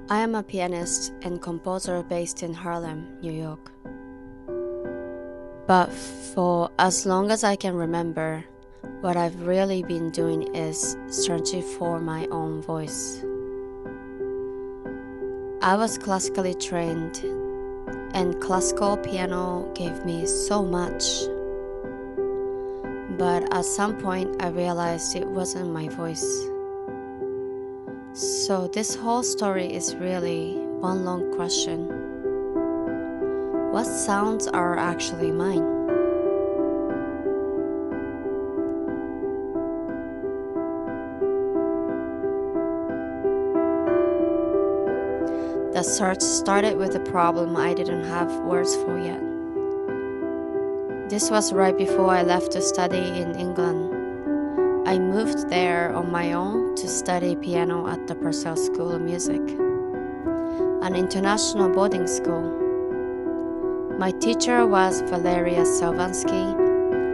I am a pianist and composer based in Harlem, New York. But for as long as I can remember, what I've really been doing is searching for my own voice. I was classically trained, and classical piano gave me so much. But at some point, I realized it wasn't my voice. So this whole story is really one long question. What sounds are actually mine? The search started with a problem I didn't have words for yet. This was right before I left to study in England. I moved there on my own to study piano at the Purcell School of Music, an international boarding school. My teacher was Valeria Selvansky,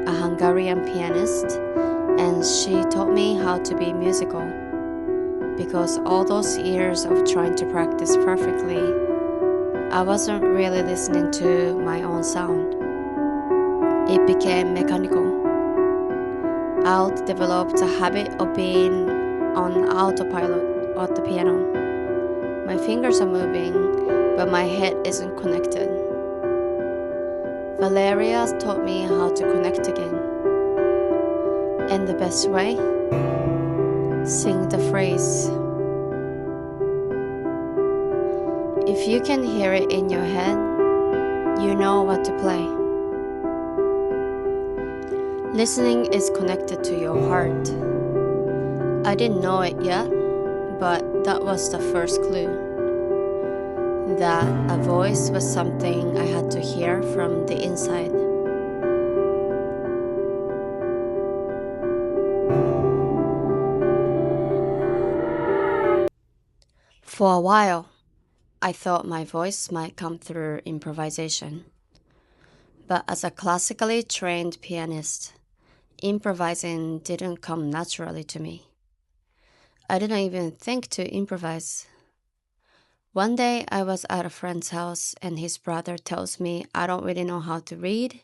a Hungarian pianist, and she taught me how to be musical. Because all those years of trying to practice perfectly, I wasn't really listening to my own sound. It became mechanical. I developed a habit of being on autopilot at the piano. My fingers are moving, but my head isn't connected. Valeria taught me how to connect again. And the best way? Sing the phrase. If you can hear it in your head, you know what to play. Listening is connected to your heart. I didn't know it yet, but that was the first clue. That a voice was something I had to hear from the inside. For a while, I thought my voice might come through improvisation. But as a classically trained pianist, improvising didn't come naturally to me. I didn't even think to improvise. One day I was at a friend's house and his brother tells me I don't really know how to read,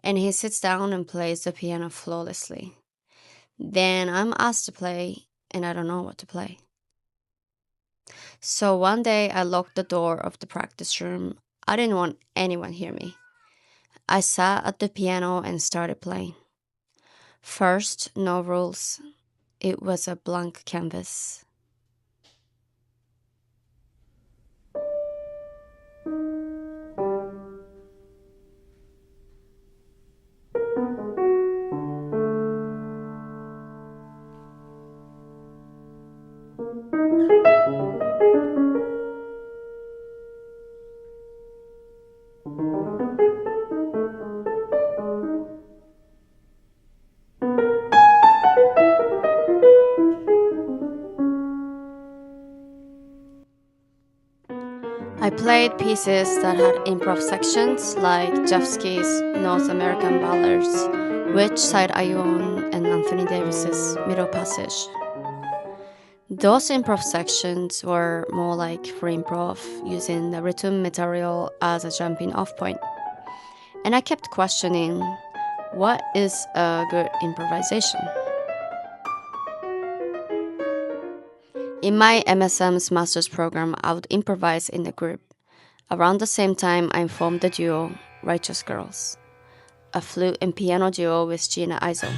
and he sits down and plays the piano flawlessly. Then I'm asked to play and I don't know what to play. So one day I locked the door of the practice room. I didn't want anyone hear me. I sat at the piano and started playing. First, no rules. It was a blank canvas. I played pieces that had improv sections like Jeffsky's North American Ballads, Which Side Are You On, and Anthony Davis's Middle Passage. Those improv sections were more like free improv, using the written material as a jumping off point. And I kept questioning, what is a good improvisation? In my MSM's master's program, I would improvise in a group. Around the same time, I formed the duo Righteous Girls, a flute and piano duo with Gina Iso.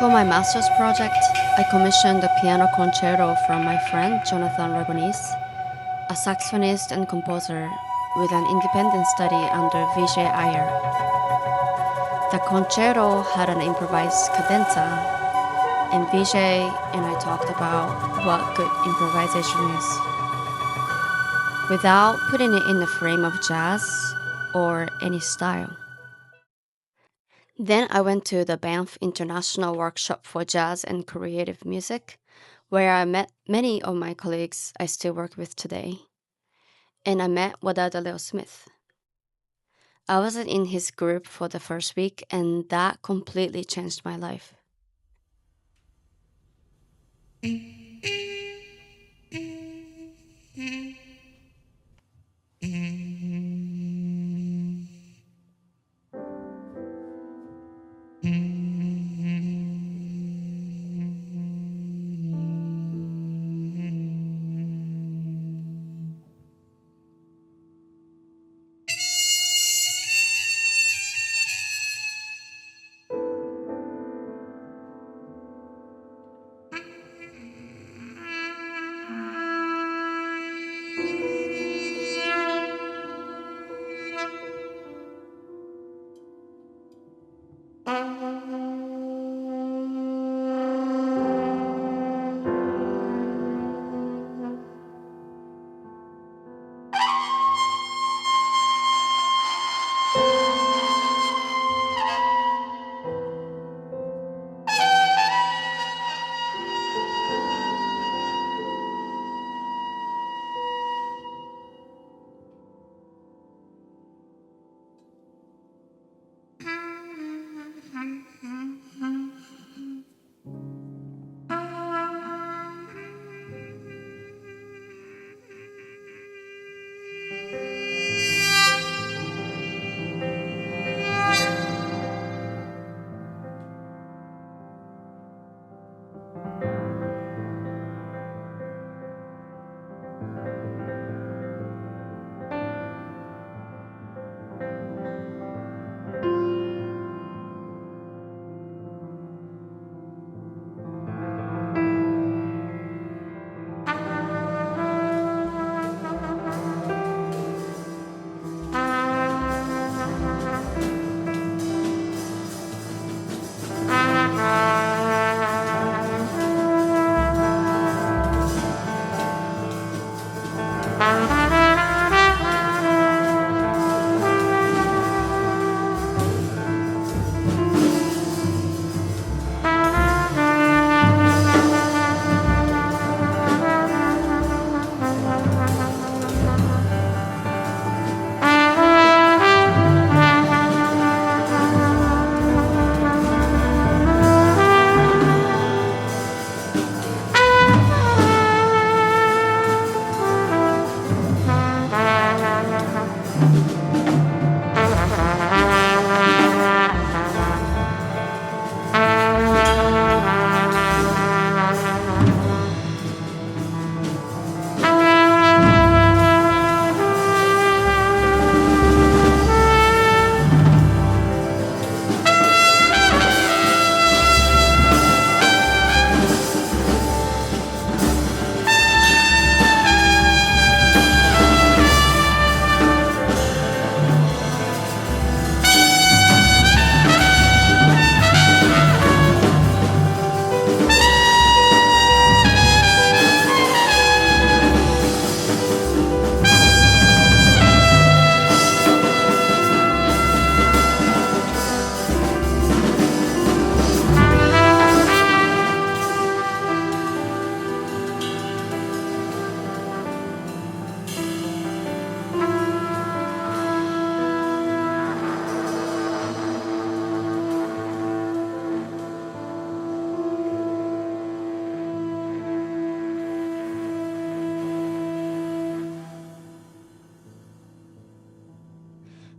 For my master's project, I commissioned a piano concerto from my friend Jonathan Ragonis, a saxophonist and composer with an independent study under Vijay Iyer. The concerto had an improvised cadenza, and Vijay and I talked about what good improvisation is, without putting it in the frame of jazz or any style. Then I went to the Banff International Workshop for Jazz and Creative Music, where I met many of my colleagues I still work with today. And I met Wadada Smith. I wasn't in his group for the first week, and that completely changed my life.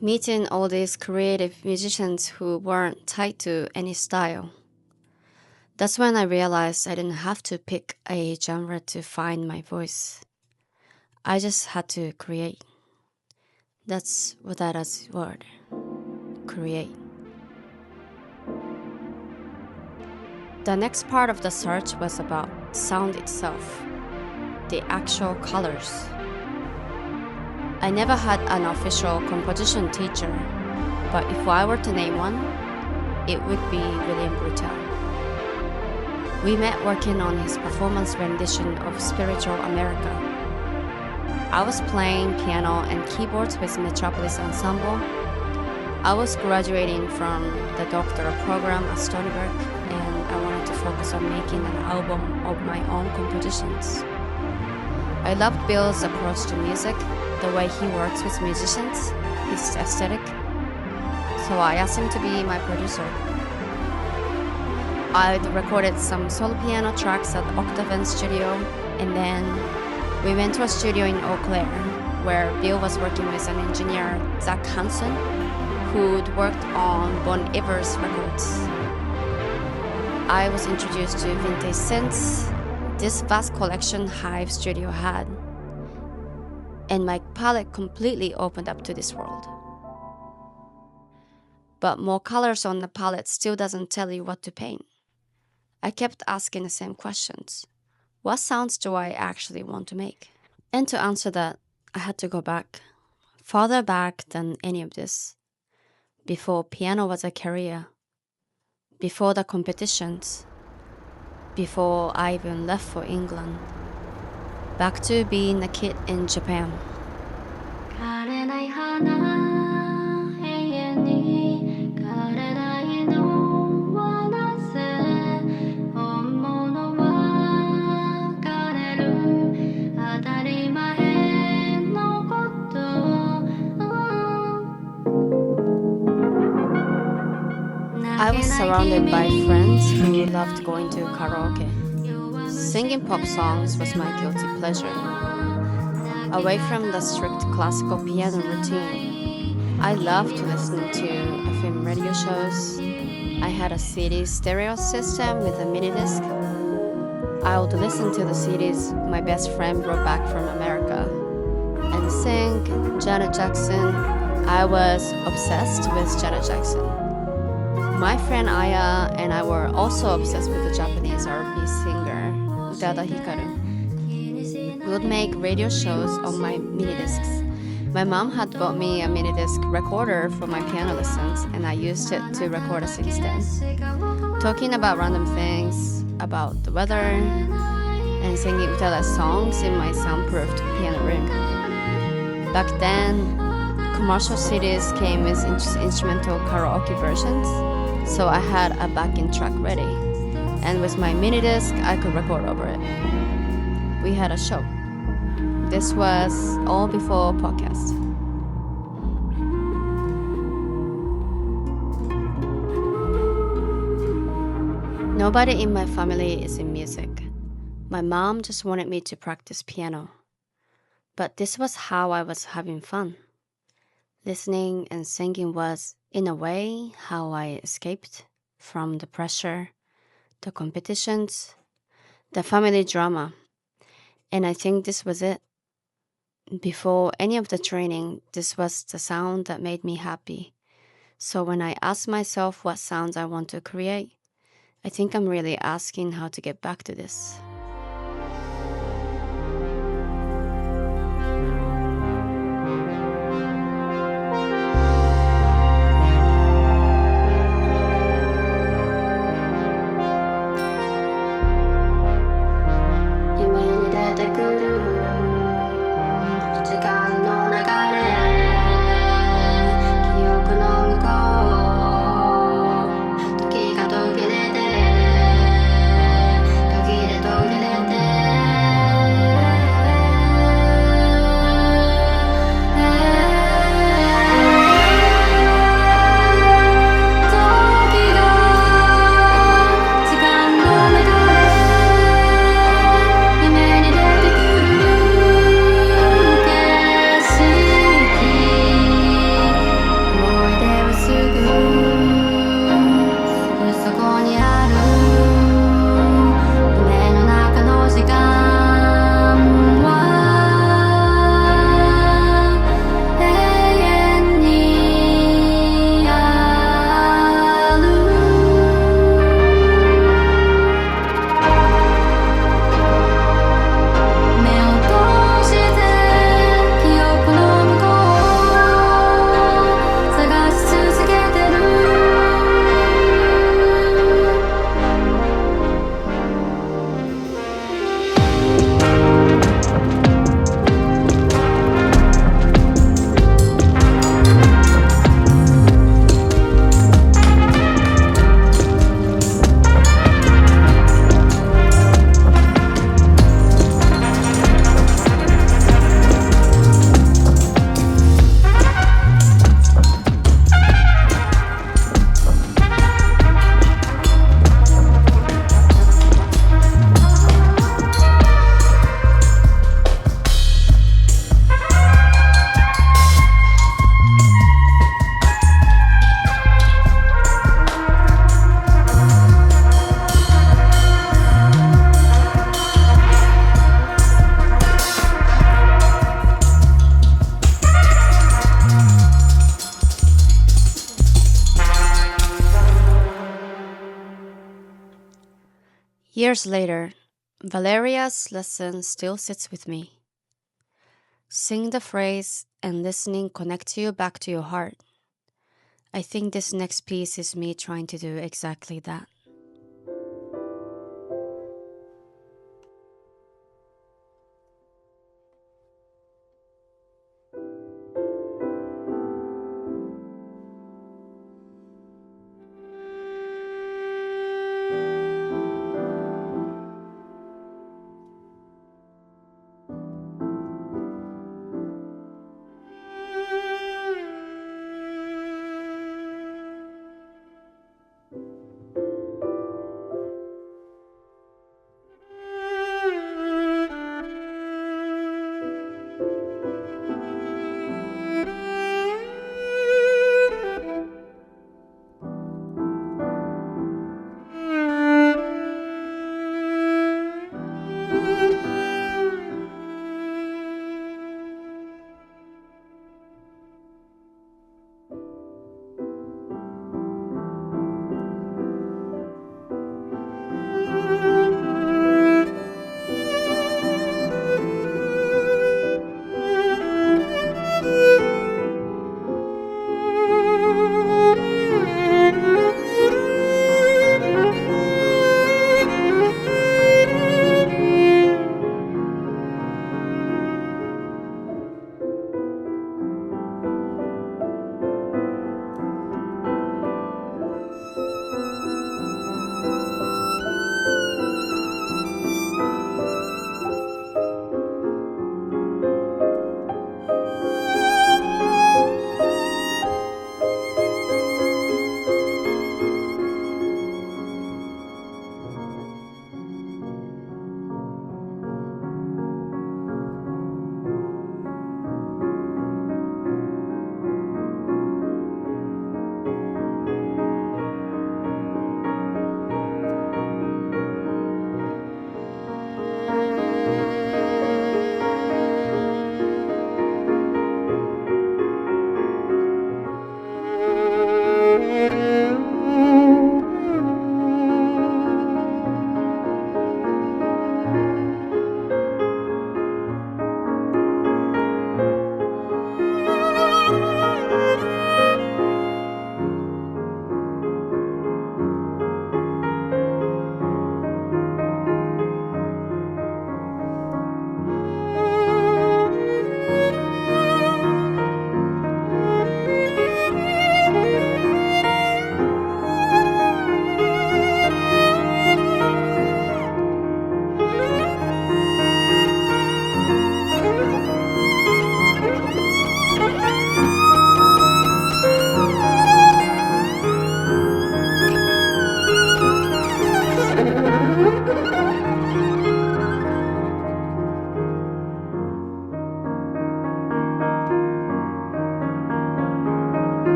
Meeting all these creative musicians who weren't tied to any style. That's when I realized I didn't have to pick a genre to find my voice. I just had to create. That's Wadada's word. Create. The next part of the search was about sound itself, the actual colors. I never had an official composition teacher, but if I were to name one, it would be William Brutel. We met working on his performance rendition of Spiritual America. I was playing piano and keyboards with Metropolis Ensemble. I was graduating from the doctoral program at Stony Brook, and I wanted to focus on making an album of my own compositions. I loved Bill's approach to music, the way he works with musicians, his aesthetic. So I asked him to be my producer. I'd recorded some solo piano tracks at Octaven Studio, and then we went to a studio in Eau Claire, where Bill was working with an engineer, Zach Hansen, who'd worked on Bon Iver's records. I was introduced to vintage synths, this vast collection Hive Studio had, and my palette completely opened up to this world. But more colors on the palette still doesn't tell you what to paint. I kept asking the same questions. What sounds do I actually want to make? And to answer that, I had to go back, farther back than any of this, before piano was a career, before the competitions, before I even left for England, back to being a kid in Japan. I was surrounded by friends who loved going to karaoke. Singing pop songs was my guilty pleasure. Away from the strict classical piano routine, I loved listening to FM radio shows. I had a CD stereo system with a mini disc. I would listen to the CDs my best friend brought back from America and sing Janet Jackson. I was obsessed with Janet Jackson. My friend Aya and I were also obsessed with the Japanese R&B singer Utada Hikaru. We would make radio shows on my mini discs. My mom had bought me a mini disc recorder for my piano lessons, and I used it to record us instead, talking about random things, about the weather, and singing Utada's songs in my soundproofed piano room. Back then, commercial CDs came with instrumental karaoke versions, so I had a backing track ready, and with my mini disc, I could record over it. We had a show. This was all before podcast. Nobody in my family is in music. My mom just wanted me to practice piano. But this was how I was having fun. Listening and singing was, in a way, how I escaped from the pressure, the competitions, the family drama. And I think this was it. Before any of the training, this was the sound that made me happy. So when I ask myself what sounds I want to create, I think I'm really asking how to get back to this. Years later, Valeria's lesson still sits with me. Sing the phrase and listening connects you back to your heart. I think this next piece is me trying to do exactly that.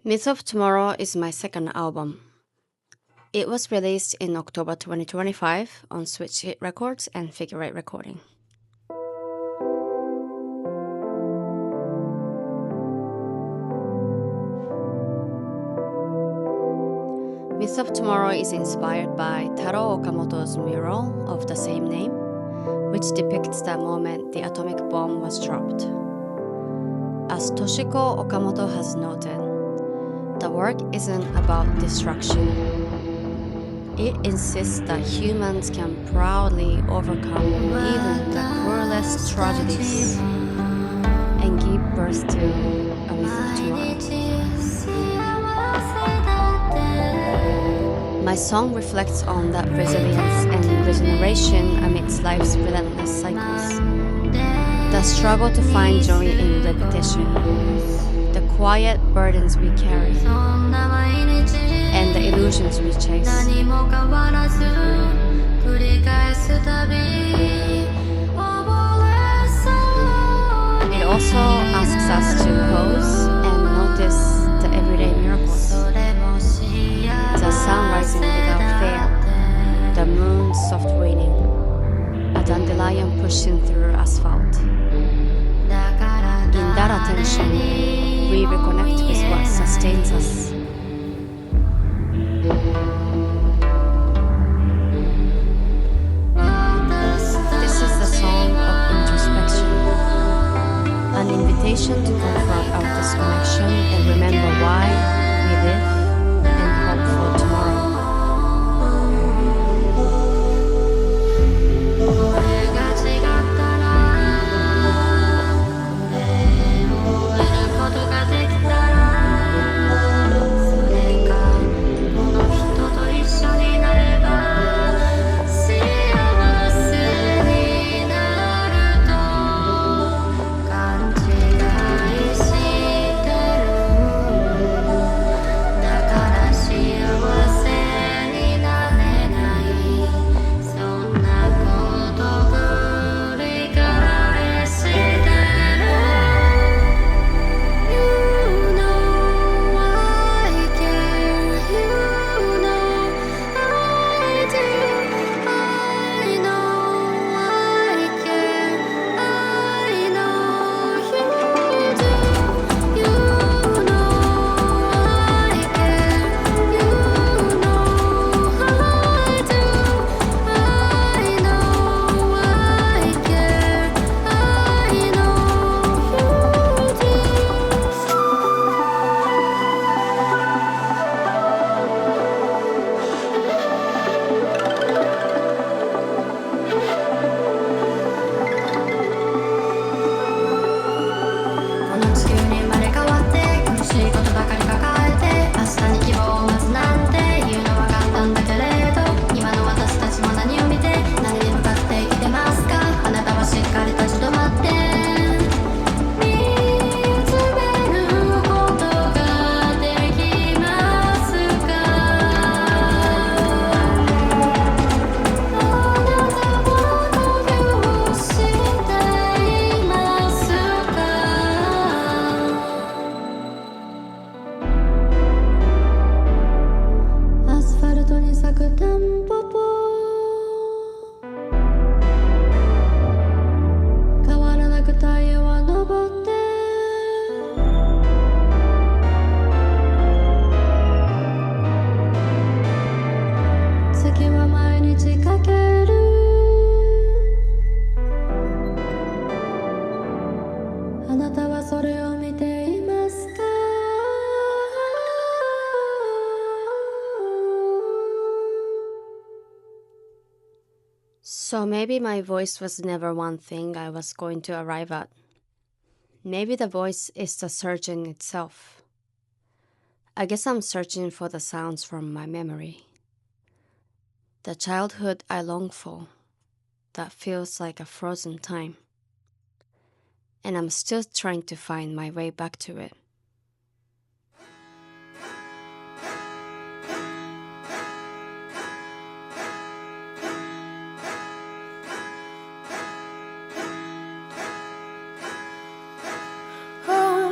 Myth of Tomorrow is my second album. It was released in October 2025 on Switch Hit Records and Figure 8 Recording. Myth of Tomorrow is inspired by Taro Okamoto's mural of the same name, which depicts the moment the atomic bomb was dropped. As Toshiko Okamoto has noted, the work isn't about destruction. It insists that humans can proudly overcome even the cruelest tragedies and give birth to a myth of tomorrow. My song reflects on that resilience and regeneration amidst life's relentless cycles. The struggle to find joy in repetition, the quiet burdens we carry, and the illusions we chase. It also asks us to pause and notice the everyday miracles. The sun rising without fail, the moon soft waning, a dandelion pushing through asphalt. In that attention, we reconnect with what sustains us. This is a song of introspection, an invitation to confront our disconnection and remember why we live and hope for tomorrow. So maybe my voice was never one thing I was going to arrive at. Maybe the voice is the searching itself. I guess I'm searching for the sounds from my memory. The childhood I long for, that feels like a frozen time. And I'm still trying to find my way back to it.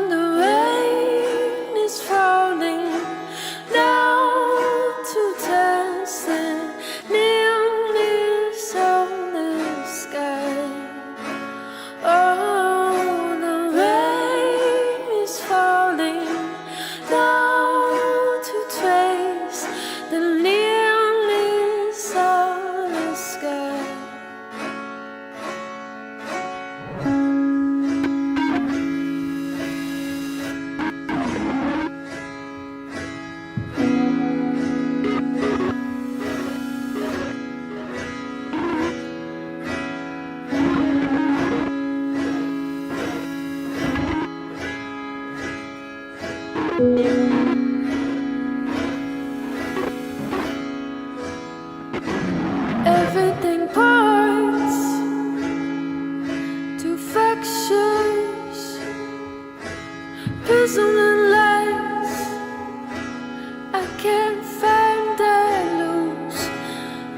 The rain is falling Everything parts to fractures, prism and lights. I can't find and lose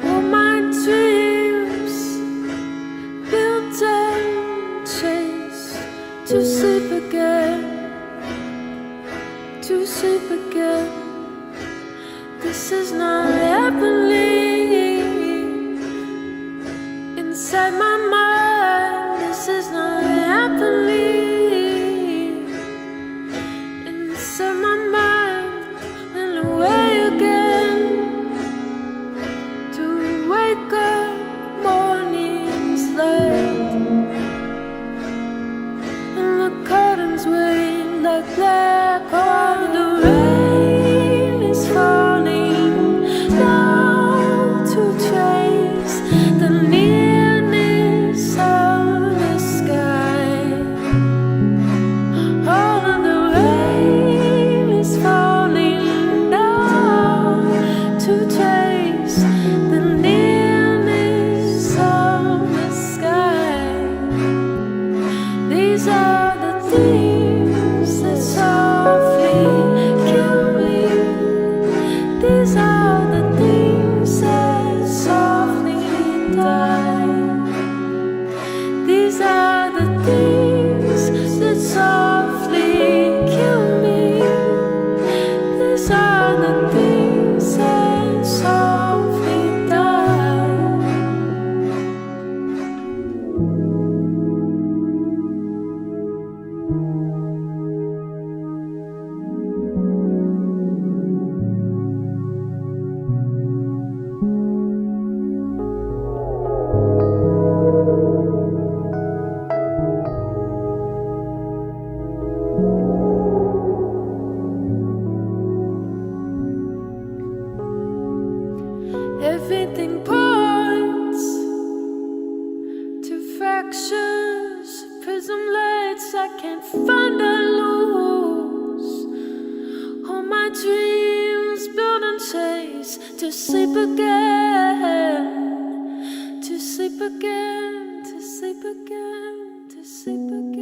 all my dreams, built and chased to sleep again, to sleep again. This is not happening. Inside my mind, this is not happening. Inside my mind, went away again to wake up morning's light, and the curtains wave like black on the rain is falling down to trace the nearness of the sky. All of the rain is falling down to trace the nearness of the sky. These are the things that softly kill me. These are the things that softly die. These are the things that softly kill me. These are the things that softly die. Everything points to fractures, prism lights. I can't find and lose all my dreams, build and chase to sleep again, to sleep again, to sleep again, to sleep again.